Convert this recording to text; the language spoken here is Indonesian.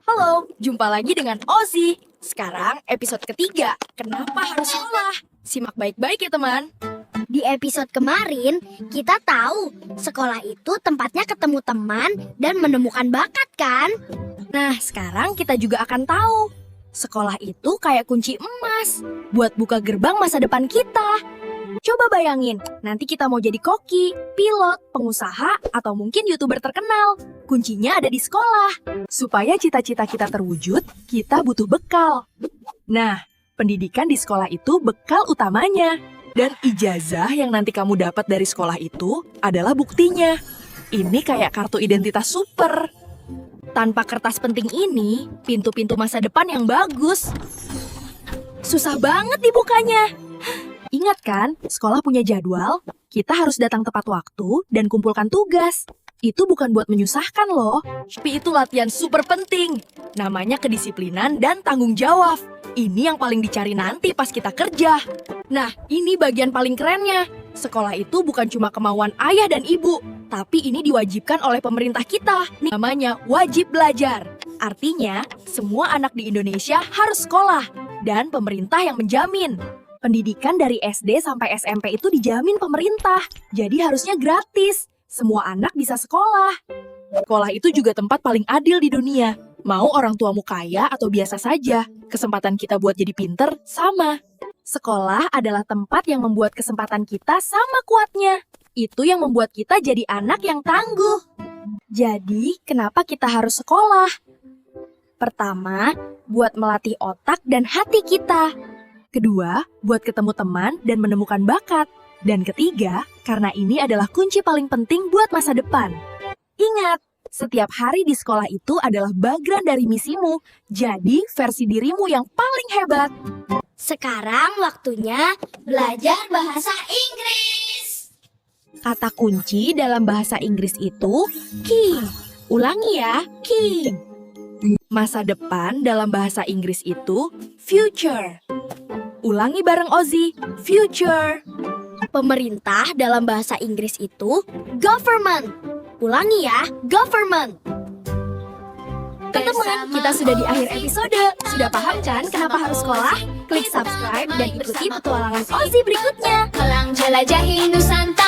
Halo, jumpa lagi dengan Ozi. Sekarang episode ketiga, kenapa harus sekolah? Simak baik-baik ya teman. Di episode kemarin, kita tahu sekolah itu tempatnya ketemu teman dan menemukan bakat kan? Nah, sekarang kita juga akan tahu. Sekolah itu kayak kunci emas buat buka gerbang masa depan kita. Coba bayangin, nanti kita mau jadi koki, pilot, pengusaha, atau mungkin YouTuber terkenal. Kuncinya ada di sekolah. Supaya cita-cita kita terwujud, kita butuh bekal. Nah, pendidikan di sekolah itu bekal utamanya. Dan ijazah yang nanti kamu dapat dari sekolah itu adalah buktinya. Ini kayak kartu identitas super. Tanpa kertas penting ini, pintu-pintu masa depan yang bagus. Susah banget dibukanya. Ingat kan, sekolah punya jadwal, kita harus datang tepat waktu dan kumpulkan tugas. Itu bukan buat menyusahkan loh, tapi itu latihan super penting. Namanya kedisiplinan dan tanggung jawab. Ini yang paling dicari nanti pas kita kerja. Nah, ini bagian paling kerennya. Sekolah itu bukan cuma kemauan ayah dan ibu, tapi ini diwajibkan oleh pemerintah kita. Namanya wajib belajar. Artinya, semua anak di Indonesia harus sekolah. Dan pemerintah yang menjamin. Pendidikan dari SD sampai SMP itu dijamin pemerintah. Jadi harusnya gratis. Semua anak bisa sekolah. Sekolah itu juga tempat paling adil di dunia. Mau orang tuamu kaya atau biasa saja, kesempatan kita buat jadi pinter sama. Sekolah adalah tempat yang membuat kesempatan kita sama kuatnya. Itu yang membuat kita jadi anak yang tangguh. Jadi, kenapa kita harus sekolah? Pertama, buat melatih otak dan hati kita. Kedua, buat ketemu teman dan menemukan bakat. Dan ketiga, karena ini adalah kunci paling penting buat masa depan. Ingat, setiap hari di sekolah itu adalah bagian dari misimu. Jadi, versi dirimu yang paling hebat. Sekarang waktunya belajar bahasa Inggris. Kata kunci dalam bahasa Inggris itu key. Ulangi ya, key. Masa depan dalam bahasa Inggris itu future. Ulangi bareng Ozi, future. Pemerintah dalam bahasa Inggris itu government. Ulangi ya, government. Teman-teman, kita sudah di akhir episode. Sudah paham kan kenapa harus sekolah? Klik subscribe dan ikuti petualangan Ozi berikutnya. Kelang jelajahi Nusantara.